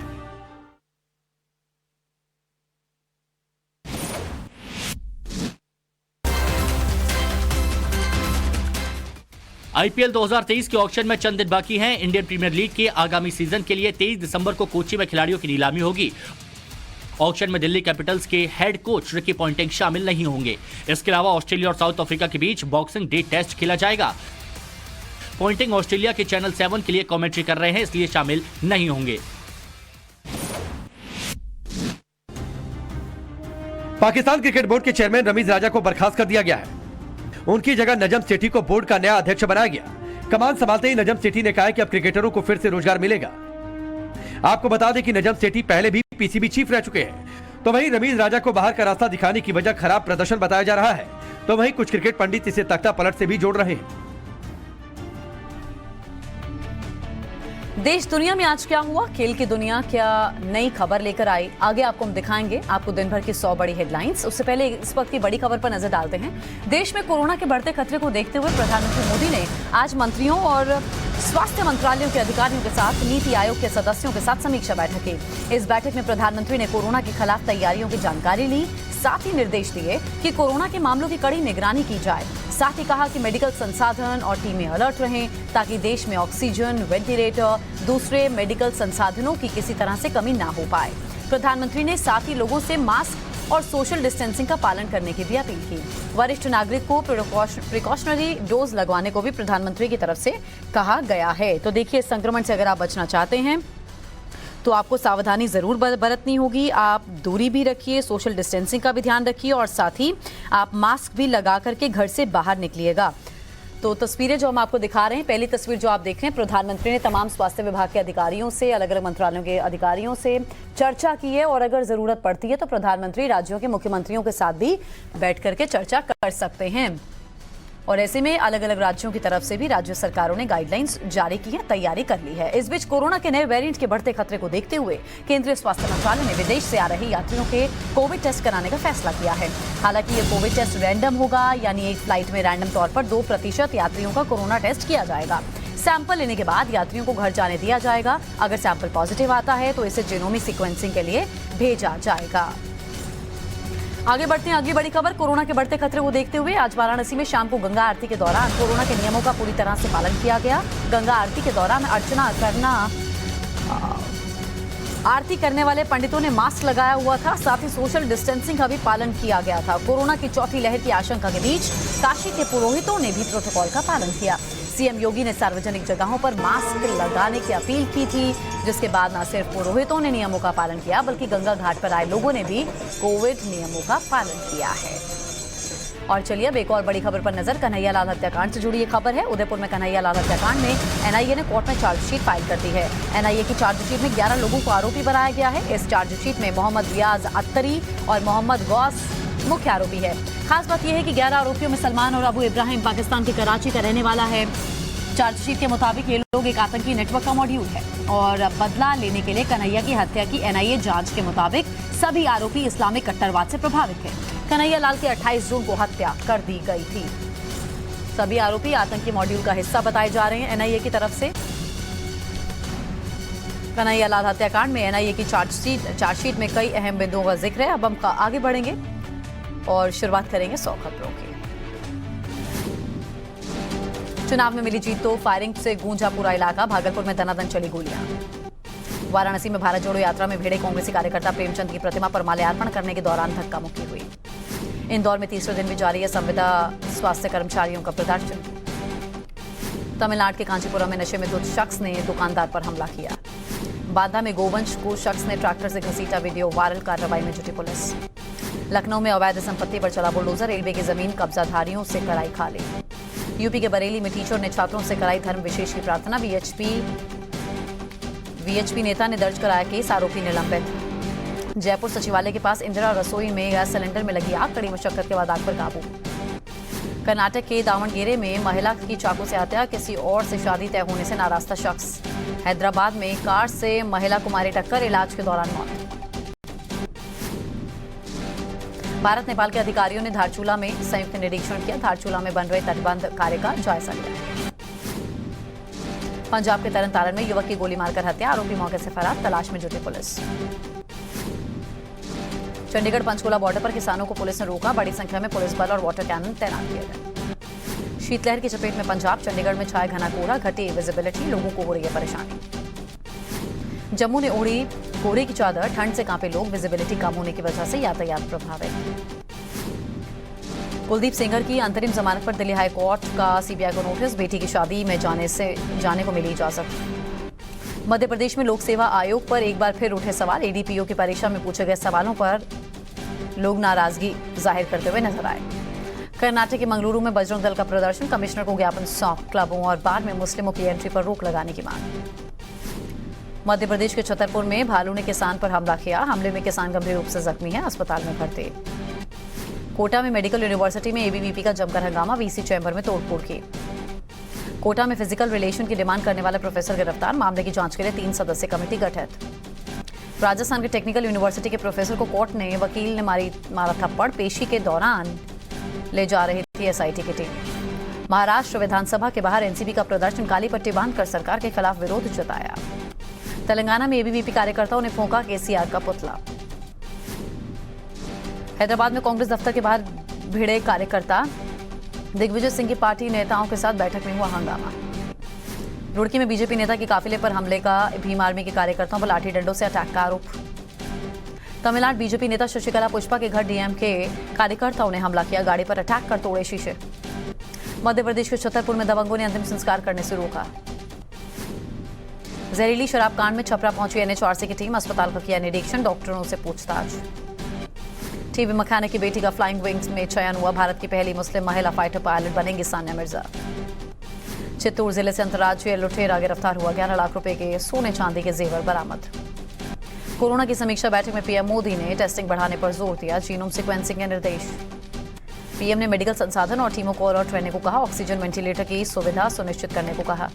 [SPEAKER 7] आईपीएल 2023 के ऑक्शन में चंद दिन बाकी हैं। इंडियन प्रीमियर लीग के आगामी सीजन के लिए 23 दिसंबर को कोच्चि में खिलाड़ियों की नीलामी होगी। ऑक्शन में दिल्ली कैपिटल्स के हेड कोच रिकी पॉन्टिंग शामिल नहीं होंगे। इसके अलावा ऑस्ट्रेलिया और साउथ अफ्रीका के बीच बॉक्सिंग डे टेस्ट खेला जाएगा। पॉन्टिंग ऑस्ट्रेलिया के चैनल 7 के लिए कमेंट्री कर रहे हैं, इसलिए शामिल नहीं होंगे।
[SPEAKER 2] पाकिस्तान क्रिकेट बोर्ड के चेयरमैन रमीज राजा को बर्खास्त कर दिया गया है। उनकी जगह नजम सेठी को बोर्ड का नया अध्यक्ष बनाया गया। कमान संभालते ही नजम सेठी ने कहा कि अब क्रिकेटरों को फिर से रोजगार मिलेगा। आपको बता दें कि नजम सेठी पहले भी पीसीबी चीफ रह चुके हैं। तो वहीं रमीज राजा को बाहर का रास्ता दिखाने की वजह खराब प्रदर्शन बताया जा रहा है, तो वहीं कुछ क्रिकेट पंडित इसे तख्ता पलट से भी जोड़ रहे हैं।
[SPEAKER 1] देश दुनिया में आज क्या हुआ, खेल की दुनिया क्या नई खबर लेकर आई, आगे आपको हम दिखाएंगे। आपको दिन भर की 100 बड़ी हेडलाइंस। उससे पहले इस वक्त की बड़ी खबर पर नजर डालते हैं। देश में कोरोना के बढ़ते खतरे को देखते हुए प्रधानमंत्री मोदी ने आज मंत्रियों और स्वास्थ्य मंत्रालयों के अधिकारियों के साथ नीति आयोग के सदस्यों के साथ समीक्षा बैठक की। इस बैठक में प्रधानमंत्री ने कोरोना के खिलाफ तैयारियों की जानकारी ली, साथ ही निर्देश दिए कि कोरोना के मामलों की कड़ी निगरानी की जाए। साथ ही कहा कि मेडिकल संसाधन और टीमें अलर्ट रहें ताकि देश में ऑक्सीजन, वेंटिलेटर, दूसरे मेडिकल संसाधनों की किसी तरह से कमी ना हो पाए। प्रधानमंत्री ने साथ ही लोगों से मास्क और सोशल डिस्टेंसिंग का पालन करने की भी अपील की। वरिष्ठ नागरिक को प्रिकॉशनरी डोज लगवाने को भी प्रधानमंत्री की तरफ से कहा गया है। तो देखिए, संक्रमण से अगर आप बचना चाहते हैं तो आपको सावधानी जरूर बरतनी होगी। आप दूरी भी रखिए, सोशल डिस्टेंसिंग का भी ध्यान रखिए और साथ ही आप मास्क भी लगा करके घर से बाहर निकलिएगा। तो तस्वीरें जो हम आपको दिखा रहे हैं, पहली तस्वीर जो आप देख रहे हैं, प्रधानमंत्री ने तमाम स्वास्थ्य विभाग के अधिकारियों से, अलग अलग मंत्रालयों के अधिकारियों से चर्चा की है और अगर जरूरत पड़ती है तो प्रधानमंत्री राज्यों के मुख्यमंत्रियों के साथ भी बैठ करके चर्चा कर सकते हैं। और ऐसे में अलग अलग राज्यों की तरफ से भी राज्य सरकारों ने गाइडलाइंस जारी की है, तैयारी कर ली है। इस बीच कोरोना के नए वेरिएंट के बढ़ते खतरे को देखते हुए केंद्रीय स्वास्थ्य मंत्रालय ने विदेश से आ रहे यात्रियों के कोविड टेस्ट कराने का फैसला किया है। हालांकि ये कोविड टेस्ट रैंडम होगा, यानी एक फ्लाइट में रैंडम तौर पर 2% यात्रियों का कोरोना टेस्ट किया जाएगा। सैंपल लेने के बाद यात्रियों को घर जाने दिया जाएगा। अगर सैंपल पॉजिटिव आता है तो इसे जीनोमिक सीक्वेंसिंग के लिए भेजा जाएगा। आगे बढ़ते हैं, अगली बड़ी खबर। कोरोना के बढ़ते खतरे को देखते हुए आज वाराणसी में शाम को गंगा आरती के दौरान कोरोना के नियमों का पूरी तरह से पालन किया गया। गंगा आरती के दौरान आरती करने वाले पंडितों ने मास्क लगाया हुआ था, साथ ही सोशल डिस्टेंसिंग का भी पालन किया गया था। कोरोना की चौथी लहर की आशंका के बीच काशी के पुरोहितों ने भी प्रोटोकॉल का पालन किया। सीएम योगी ने सार्वजनिक जगहों पर मास्क लगाने की अपील की थी, जिसके बाद न सिर्फ पुरोहितों ने नियमों का पालन किया बल्कि गंगा घाट पर आए लोगों ने भी कोविड नियमों का पालन किया है। और चलिए अब एक और बड़ी खबर पर नजर। कन्हैया लाल हत्याकांड से जुड़ी ये खबर है। उदयपुर में कन्हैया लाल हत्याकांड में एनआईए ने कोर्ट में चार्जशीट फाइल कर दी है। एनआईए की चार्जशीट में 11 लोगों को आरोपी बनाया गया है। इस चार्जशीट में मोहम्मद रियाज अत्तरी और मोहम्मद गौस मुख्य आरोपी है। खास बात यह है कि 11 आरोपियों में सलमान और अबू इब्राहिम पाकिस्तान के कराची का रहने वाला है। चार्जशीट के मुताबिक ये लोग एक आतंकी नेटवर्क का मॉड्यूल है और बदला लेने के लिए कन्हैया की हत्या की एनआईए जांच के मुताबिक सभी आरोपी इस्लामिक कट्टरवाद से प्रभावित थे। कन्हैया लाल की 28 जून को हत्या कर दी गई थी। सभी आरोपी आतंकी मॉड्यूल का हिस्सा बताए जा रहे हैं एनआईए की तरफ से। कन्हैया लाल हत्याकांड में एनआईए की चार्जशीट में कई अहम बिंदुओं का जिक्र है। अब हम आगे बढ़ेंगे और शुरुआत करेंगे 100 खबरों की। चुनाव में मिली जीत तो फायरिंग से गूंजा पूरा इलाका। भागलपुर में दनादन चली गोलियां। वाराणसी में भारत जोड़ो यात्रा में भिड़े कांग्रेसी कार्यकर्ता प्रेमचंद की प्रतिमा पर माल्यार्पण करने के दौरान धक्का मुक्की हुई। इंदौर में तीसरे दिन भी जारी है संविदा स्वास्थ्य कर्मचारियों का प्रदर्शन। तमिलनाडु के कांचीपुरम में नशे में 2 शख्स ने दुकानदार पर हमला किया। बांदा में गोवंश को शख्स ने ट्रैक्टर से घसीटा, वीडियो वायरल, कार्रवाई में जुटी पुलिस। लखनऊ में अवैध संपत्ति पर चला बुलडोजर, रेलवे की जमीन कब्जाधारियों से कराई खाली। यूपी के बरेली में टीचर ने छात्रों से कराई धर्म विशेष की प्रार्थना। वीएचपी नेता ने दर्ज कराया केस, आरोपी निलंबित। जयपुर सचिवालय के पास इंदिरा रसोई में गैस सिलेंडर में लगी आग, कड़ी मशक्कत के बाद आग पर काबू। कर्नाटक के दावणगेरे में महिला की चाकू से हत्या, किसी और से शादी तय होने से नाराज था शख्स। हैदराबाद में कार से महिला को मारी टक्कर, इलाज के दौरान मौत। भारत नेपाल के अधिकारियों ने धारचूला में संयुक्त निरीक्षण किया। धारचूला में बन रहे तटबंध कार्य का जायजा लिया। पंजाब के तरन तारण में युवक की गोली मारकर हत्या, आरोपी मौके से फरार, तलाश में जुटी पुलिस। चंडीगढ़ पंचकुला बॉर्डर पर किसानों को पुलिस ने रोका, बड़ी संख्या में पुलिस बल और वाटर कैनन तैनात किए गए। शीतलहर की चपेट में पंजाब, चंडीगढ़ में छाया घना कोहरा, घटी विजिबिलिटी, लोगों को हो रही है परेशानी। जम्मू ने ओढ़ी कोहरे की चादर, ठंड से कांपे लोग, विजिबिलिटी कम होने की वजह से यातायात प्रभावित। कुलदीप सेंगर की अंतरिम जमानत पर दिल्ली हाई कोर्ट का सीबीआई को नोटिस, बेटी की शादी में जाने को मिली इजाजत। मध्य प्रदेश में लोक सेवा आयोग पर एक बार फिर उठे सवाल। एडीपीओ की परीक्षा में पूछे गए सवालों पर लोग नाराजगी जाहिर करते हुए नजर आए। कर्नाटक के मंगलुरु में बजरंग दल का प्रदर्शन, कमिश्नर को ज्ञापन सौंप, क्लबों और बार में मुस्लिमों की एंट्री पर रोक लगाने की मांग। मध्य प्रदेश के छतरपुर में भालू ने किसान पर हमला किया, हमले में किसान गंभीर रूप से जख्मी है, अस्पताल में भर्ती। कोटा में मेडिकल यूनिवर्सिटी में एबीवीपी का जमकर हंगामा, वीसी चैम्बर में तोड़फोड़ की। कोटा में फिजिकल रिलेशन की डिमांड करने वाले प्रोफेसर गिरफ्तार, मामले की जांच के लिए 3 सदस्यीय कमेटी गठित। राजस्थान के टेक्निकल यूनिवर्सिटी के प्रोफेसर को कोर्ट ने वकील ने मारा थप्पड़, पेशी के दौरान ले जा रही थी एसआईटी की टीम। महाराष्ट्र विधानसभा के बाहर एनसीपी का प्रदर्शन, काली पट्टी बांधकर सरकार के खिलाफ विरोध जताया। तेलंगाना में एबीवीपी कार्यकर्ताओं ने फूंका केसीआर का पुतला। हैदराबाद में कांग्रेस दफ्तर के बाहर भिड़े कार्यकर्ता, दिग्विजय सिंह की पार्टी नेताओं के साथ बैठक में हुआ हंगामा। रुड़की में बीजेपी नेता के काफिले पर हमले का, भीम आर्मी के कार्यकर्ताओं पर लाठी डंडों से अटैक का आरोप। तमिलनाडु बीजेपी नेता शशिकला पुष्पा के घर डीएमके कार्यकर्ताओं ने हमला किया, गाड़ी पर अटैक कर तोड़े शीशे। मध्य प्रदेश के छतरपुर में दबंगों ने अंतिम संस्कार करने से रोका। जहरीली शराब कांड में छपरा पहुंची एनएचआरसी की टीम, अस्पताल का किया निरीक्षण, डॉक्टरों से पूछताछ। टीवी मखाने की बेटी का फ्लाइंग विंग्स में चयन हुआ, भारत की पहली मुस्लिम महिला फाइटर पायलट बनेंगी सानिया मिर्जा। चित्तौड़ जिले से अंतर्राज्यीय लुटेरा गिरफ्तार हुआ, 11 लाख रुपए के सोने चांदी के जेवर बरामद। कोरोना की समीक्षा बैठक में पीएम मोदी ने टेस्टिंग बढ़ाने पर जोर दिया, जीनोम सीक्वेंसिंग के निर्देश। पीएम ने मेडिकल संसाधन और टीमों को अलर्ट रहने को कहा, ऑक्सीजन वेंटिलेटर की सुविधा सुनिश्चित करने को कहा।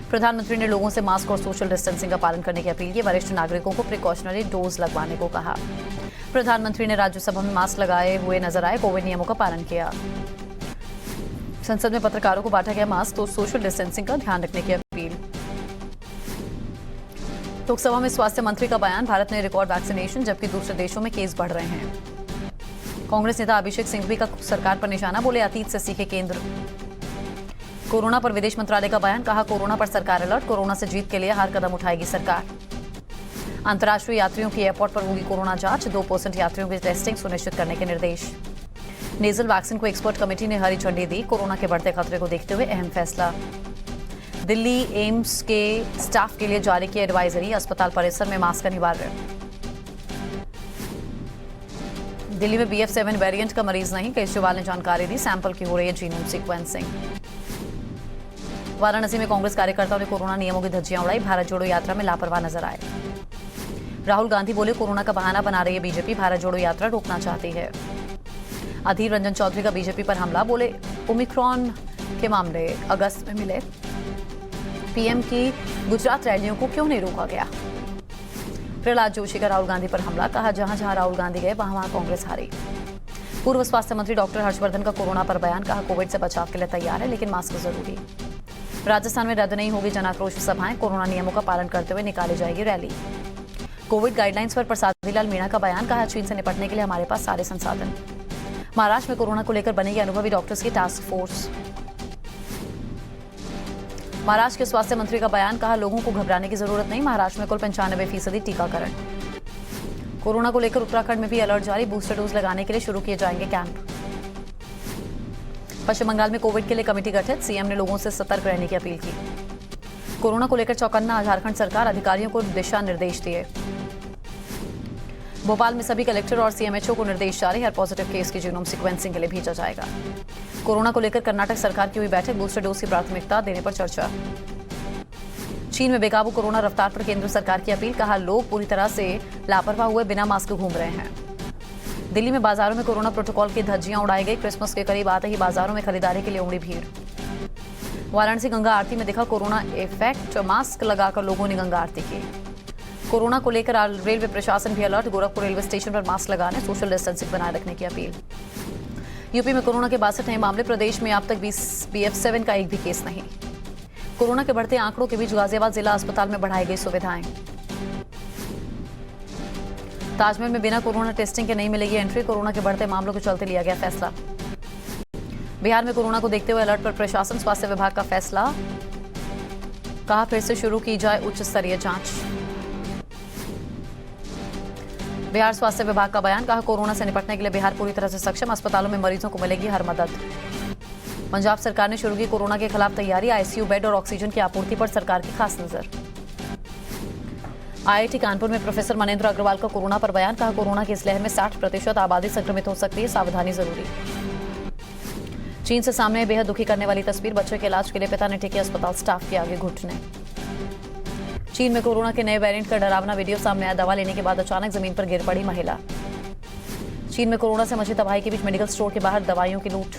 [SPEAKER 1] प्रधानमंत्री ने लोगों से मास्क और सोशल डिस्टेंसिंग का पालन करने की अपील की, वरिष्ठ नागरिकों को प्रिकॉशनरी डोज लगवाने को कहा। प्रधानमंत्री ने राज्यसभा में मास्क लगाए हुए नजर आए, कोविड नियमों का पालन किया। संसद में पत्रकारों को बांटा गया मास्क, तो सोशल डिस्टेंसिंग का ध्यान रखने की अपील। लोकसभा में स्वास्थ्य मंत्री का बयान, भारत में रिकॉर्ड वैक्सीनेशन जबकि दूसरे देशों में केस बढ़ रहे हैं। कांग्रेस नेता अभिषेक सिंघवी का सरकार पर निशाना, बोले अतीत से सीखे केंद्र। कोरोना पर विदेश मंत्रालय का बयान, कहा कोरोना पर सरकार अलर्ट, कोरोना से जीत के लिए हर कदम उठाएगी सरकार। अंतर्राष्ट्रीय यात्रियों की एयरपोर्ट पर होगी कोरोना जांच, 2% यात्रियों की टेस्टिंग सुनिश्चित करने के निर्देश। नेजल वैक्सीन को एक्सपर्ट कमेटी ने हरी झंडी दी, कोरोना के बढ़ते खतरे को देखते हुए अहम फैसला। दिल्ली एम्स के स्टाफ के लिए जारी की एडवाइजरी, अस्पताल परिसर में मास्क अनिवार्य। दिल्ली में BF7 वेरिएंट का मरीज नहीं, केजरीवाल ने जानकारी दी, सैंपल की हो रही है जीनोम सीक्वेंसिंग। वाराणसी में कांग्रेस कार्यकर्ताओं ने कोरोना नियमों की धज्जियां उड़ाई, भारत जोड़ो यात्रा में लापरवाह नजर आए। राहुल गांधी बोले, कोरोना का बहाना बना रही है बीजेपी, भारत जोड़ो यात्रा रोकना चाहती है। अधीर रंजन चौधरी का बीजेपी पर हमला, बोले ओमिक्रॉन के मामले अगस्त में मिले, पीएम की गुजरात रैलियों को क्यों नहीं रोका गया। प्रहलाद जोशी का राहुल गांधी पर हमला, कहा जहां जहां राहुल गांधी गए वहां कांग्रेस हारी। पूर्व स्वास्थ्य मंत्री डॉक्टर हर्षवर्धन का कोरोना पर बयान, कहा कोविड से बचाव के लिए तैयार है लेकिन मास्क जरूरी। राजस्थान में रद्द नहीं होगी जन आक्रोश सभाएं, कोरोना नियमों का पालन करते हुए निकाली जाएगी रैली। कोविड गाइडलाइंस पर प्रसादीलाल मीणा का बयान, कहा चीन से निपटने के लिए हमारे पास सारे संसाधन। महाराष्ट्र में कोरोना को लेकर बनेगी अनुभवी डॉक्टर्स की टास्क फोर्स। महाराष्ट्र के स्वास्थ्य मंत्री का बयान, कहा लोगों को घबराने की जरूरत नहीं, महाराष्ट्र में कुल 95% टीकाकरण। कोरोना को लेकर उत्तराखंड में भी अलर्ट जारी, बूस्टर डोज लगाने के लिए शुरू किए जाएंगे कैंप। पश्चिम बंगाल में कोविड के लिए कमेटी गठित, सीएम ने लोगों से सतर्क रहने की अपील की। कोरोना को लेकर चौकन्ना झारखंड सरकार, अधिकारियों को दिशा निर्देश दिए। भोपाल में सभी कलेक्टर और सीएमएचओ को निर्देश जारी, हर पॉजिटिव केस की जीनोम सीक्वेंसिंग के लिए भेजा जाएगा। कोरोना को लेकर कर्नाटक सरकार की हुई बैठक, बूस्टर डोज की प्राथमिकता देने पर चर्चा। चीन में बेकाबू कोरोना रफ्तार पर केंद्र सरकार की अपील, कहा लोग पूरी तरह से लापरवाह हुए बिना मास्क घूम रहे हैं। दिल्ली में बाजारों में कोरोना प्रोटोकॉल की धज्जियां उड़ाई गई, क्रिसमस के करीब आते ही बाजारों में खरीदारी के लिए उमड़ी भीड़। वाराणसी गंगा आरती में दिखा कोरोना इफेक्ट, मास्क लगाकर लोगों ने गंगा आरती की। कोरोना को लेकर रेलवे प्रशासन भी अलर्ट, गोरखपुर रेलवे स्टेशन पर मास्क लगाने, सोशल डिस्टेंसिंग बनाए रखने की अपील। यूपी में कोरोना के 62 नए मामले, प्रदेश में अब तक BF7 का एक भी केस नहीं। कोरोना के बढ़ते आंकड़ों के बीच गाजियाबाद जिला अस्पताल में बढ़ाई गई सुविधाएं। ताजमहल में बिना कोरोना टेस्टिंग के नहीं मिलेगी एंट्री, कोरोना के बढ़ते मामलों के चलते लिया गया फैसला। बिहार में कोरोना को देखते हुए अलर्ट पर प्रशासन, स्वास्थ्य विभाग का फैसला, कहा फिर से शुरू की जाए उच्च स्तरीय जांच। बिहार स्वास्थ्य विभाग का बयान, कहा कोरोना से निपटने के लिए बिहार पूरी तरह से सक्षम, अस्पतालों में मरीजों को मिलेगी हर मदद। पंजाब सरकार ने शुरू की कोरोना के खिलाफ तैयारी, आईसीयू बेड और ऑक्सीजन की आपूर्ति पर सरकार की खास नजर। IIT कानपुर में प्रोफेसर मनेंद्र अग्रवाल का कोरोना पर बयान, कहा कोरोना की इस लहर में 60% आबादी संक्रमित हो सकती है, सावधानी जरूरी। चीन से सामने बेहद दुखी करने वाली तस्वीर, बच्चे के इलाज के लिए पिता ने टेके अस्पताल स्टाफ के आगे घुटने। चीन में कोरोना के नए वेरिएंट का डरावना वीडियो सामने आया, दवा लेने के बाद अचानक जमीन पर गिर पड़ी महिला। चीन में कोरोना से मची तबाही के बीच मेडिकल स्टोर के बाहर दवाइयों की लूट।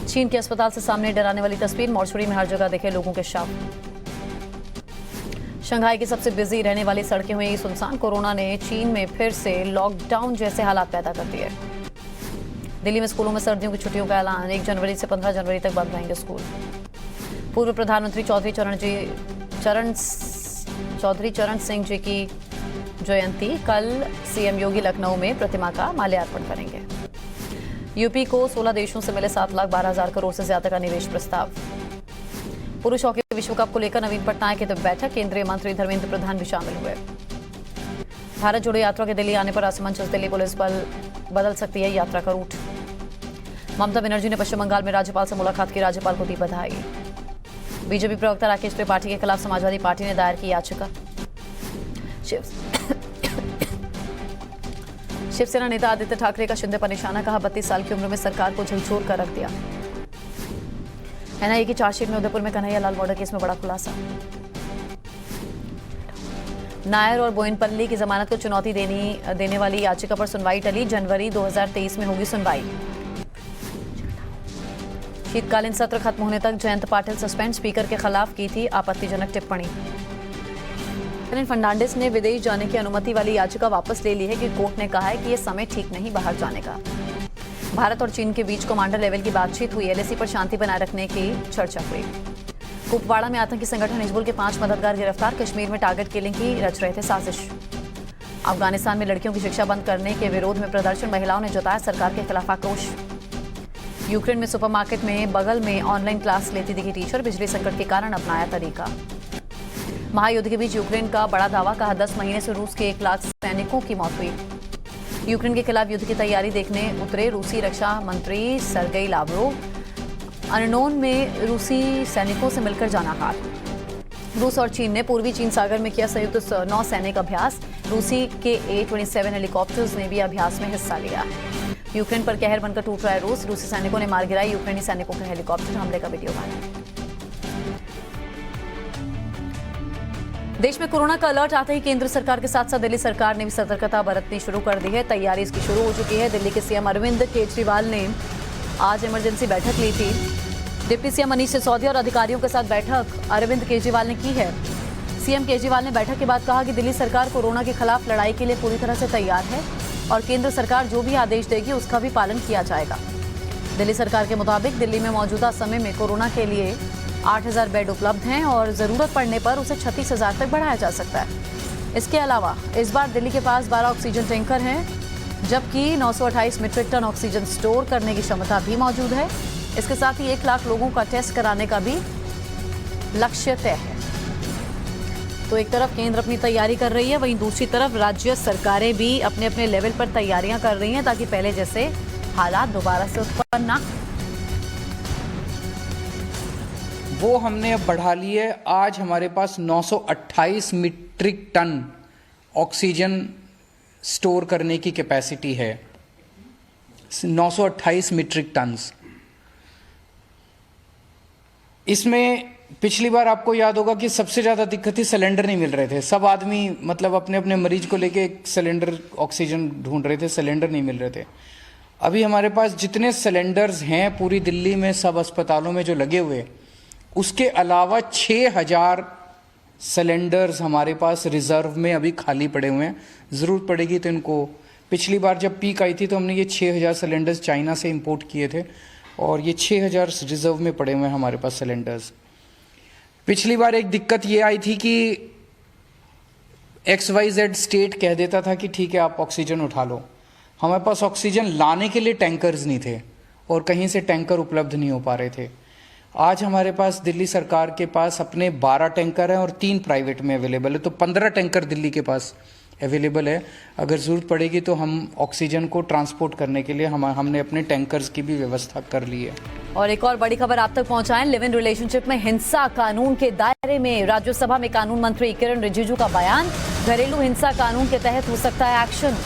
[SPEAKER 1] चीन के अस्पताल से सामने डराने वाली तस्वीर, मॉर्चरी में हर जगह दिखे लोगों के शव। शंघाई की सबसे बिजी रहने वाली सड़कें हुई सुनसान, कोरोना ने चीन में फिर से लॉकडाउन जैसे हालात पैदा कर दिए। दिल्ली में स्कूलों में सर्दियों की छुट्टियों का ऐलान, 1 जनवरी से 15 जनवरी तक बंद रहेंगे स्कूल। पूर्व प्रधानमंत्री चौधरी चरण सिंह जी की जयंती, कल सीएम योगी लखनऊ में प्रतिमा का माल्यार्पण करेंगे। यूपी को 16 देशों से मिले 7,12,000 करोड़ से ज्यादा का निवेश प्रस्ताव। पुरुष हॉकी विश्व कप को लेकर नवीन पटनायक की बैठक, केंद्रीय मंत्री धर्मेंद्र प्रधान भी शामिल हुए। भारत जोड़ो यात्रा के दिल्ली आने पर असमंजस, दिल्ली पुलिस बदल सकती है यात्रा का रूट। ममता बनर्जी ने पश्चिम बंगाल में राज्यपाल से मुलाकात की, राज्यपाल को दी बधाई। बीजेपी प्रवक्ता राकेश त्रिपाठी के खिलाफ समाजवादी पार्टी ने दायर की याचिका। शिवसेना नेता आदित्य ठाकरे का शिंदे पर निशाना, कहा 32 साल की उम्र में सरकार को झकझोर कर रख दिया। एनआईए की चार्जशीट में उदयपुर में कन्हैया लाल मर्डर केस में बड़ा खुलासा। नायर और बोयनपल्ली की जमानत को चुनौती देने वाली याचिका पर सुनवाई टली, जनवरी 2023 में होगी सुनवाई। शीतकालीन सत्र खत्म होने तक जयंत पाटिल सस्पेंड, स्पीकर के खिलाफ की थी आपत्तिजनक टिप्पणी। फर्नांडिस ने विदेश जाने की अनुमति वाली याचिका वापस ले ली है कि कोर्ट ने कहा है कि यह समय ठीक नहीं बाहर जाने का। भारत और चीन के बीच कमांडर लेवल की बातचीत हुई, LAC पर शांति बनाए रखने की चर्चा हुई। कुपवाड़ा में आतंकी संगठन हिजबुल के 5 मददगार गिरफ्तार, कश्मीर में टारगेट किलिंग की रच रहे थे साजिश। अफगानिस्तान में लड़कियों की शिक्षा बंद करने के विरोध में प्रदर्शन, महिलाओं ने जताया सरकार के खिलाफ आक्रोश। यूक्रेन में सुपरमार्केट में बगल में ऑनलाइन क्लास लेती दिखी टीचर, बिजली संकट के कारण अपनाया तरीका। महायुद्ध के बीच यूक्रेन का बड़ा दावा, कहा 10 महीने से रूस के 1 लाख सैनिकों की मौत हुई। यूक्रेन के खिलाफ युद्ध की तैयारी देखने उतरे रूसी रक्षा मंत्री सर्गेई लावरोव, अननोन में रूसी सैनिकों से मिलकर जाना हार। रूस और चीन ने पूर्वी चीन सागर में किया संयुक्त नौसैनिक अभ्यास, रूसी के A-27 हेलीकॉप्टर्स ने भी अभ्यास में हिस्सा लिया। यूक्रेन पर कहर बनकर टूट रहा है रूस। रूसी सैनिकों ने मार गिराई यूक्रेनी सैनिकों के हेलीकॉप्टर हमले का वीडियो बना। देश में कोरोना का अलर्ट आते ही केंद्र सरकार के साथ साथ दिल्ली सरकार ने भी सतर्कता बरतनी शुरू कर दी है। तैयारी इसकी शुरू हो चुकी है। दिल्ली के सीएम अरविंद केजरीवाल ने आज इमरजेंसी बैठक ली थी। डिप्टी सीएम मनीष सिसोदिया और अधिकारियों के साथ बैठक अरविंद केजरीवाल ने की है। सीएम केजरीवाल ने बैठक के बाद कहा कि दिल्ली सरकार कोरोना के खिलाफ लड़ाई के लिए पूरी तरह से तैयार है और केंद्र सरकार जो भी आदेश देगी उसका भी पालन किया जाएगा। दिल्ली सरकार के मुताबिक दिल्ली में मौजूदा समय में कोरोना के लिए 8,000 बेड उपलब्ध हैं और जरूरत पड़ने पर उसे 36,000 तक बढ़ाया जा सकता है। इसके अलावा इस बार दिल्ली के पास 12 ऑक्सीजन टैंकर हैं, जबकि 928 मीट्रिक टन ऑक्सीजन स्टोर करने की क्षमता भी मौजूद है। इसके साथ ही 1 लाख लोगों का टेस्ट कराने का भी लक्ष्य तय है। तो एक तरफ केंद्र अपनी तैयारी कर रही है, वहीं दूसरी तरफ राज्य सरकारें भी अपने अपने लेवल पर तैयारियां कर रही हैं ताकि पहले जैसे हालात दोबारा से उत्पन्न ना।
[SPEAKER 8] वो हमने अब बढ़ा ली है। आज हमारे पास 928 मीट्रिक टन ऑक्सीजन स्टोर करने की कैपेसिटी है। 928 मीट्रिक टन्स। इसमें पिछली बार आपको याद होगा कि सबसे ज़्यादा दिक्कत थी, सिलेंडर नहीं मिल रहे थे। सब आदमी मतलब अपने अपने मरीज को लेके एक सिलेंडर ऑक्सीजन ढूंढ रहे थे, सिलेंडर नहीं मिल रहे थे। अभी हमारे पास जितने सिलेंडर्स हैं पूरी दिल्ली में सब अस्पतालों में जो लगे हुए, उसके अलावा 6,000 सिलेंडर्स हमारे पास रिजर्व में अभी खाली पड़े हुए हैं। ज़रूरत पड़ेगी तो इनको, पिछली बार जब पीक आई थी तो हमने ये 6,000 सिलेंडर्स चाइना से इंपोर्ट किए थे और ये 6,000 रिजर्व में पड़े हुए हैं हमारे पास सिलेंडर्स। पिछली बार एक दिक्कत ये आई थी कि XYZ स्टेट कह देता था कि ठीक है आप ऑक्सीजन उठा लो। हमारे पास ऑक्सीजन लाने के लिए टैंकर्स नहीं थे और कहीं से टैंकर उपलब्ध नहीं हो पा रहे थे। आज हमारे पास दिल्ली सरकार के पास अपने 12 टैंकर हैं और 3 प्राइवेट में अवेलेबल है, तो 15 टैंकर दिल्ली के पास अवेलेबल है। अगर ज़रूरत पड़ेगी तो हम ऑक्सीजन को ट्रांसपोर्ट करने के लिए हमने अपने टैंकर्स की भी व्यवस्था कर ली है।
[SPEAKER 1] और एक और बड़ी खबर आप तक पहुंचाएं। लिव इन रिलेशनशिप में हिंसा कानून के दायरे में राज्यसभा में कानून मंत्री किरण रिजिजू का बयान। घरेलू हिंसा कानून के तहत हो सकता है एक्शन।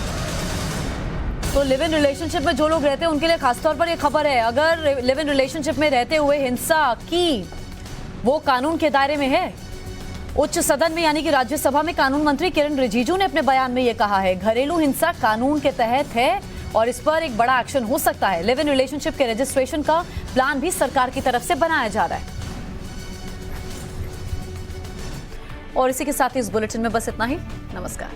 [SPEAKER 1] तो लिव इन रिलेशनशिप में जो लोग रहते हैं उनके लिए खासतौर पर यह खबर है, अगर लिव इन रिलेशनशिप में रहते हुए हिंसा की वो कानून के दायरे में है। उच्च सदन में यानी कि राज्यसभा में कानून मंत्री किरण रिजिजू ने अपने बयान में यह कहा है घरेलू हिंसा कानून के तहत है और इस पर एक बड़ा एक्शन हो सकता है। लिव इन रिलेशनशिप के रजिस्ट्रेशन का प्लान भी सरकार की तरफ से बनाया जा रहा है। और इसी के साथ ही इस बुलेटिन में बस इतना ही। नमस्कार।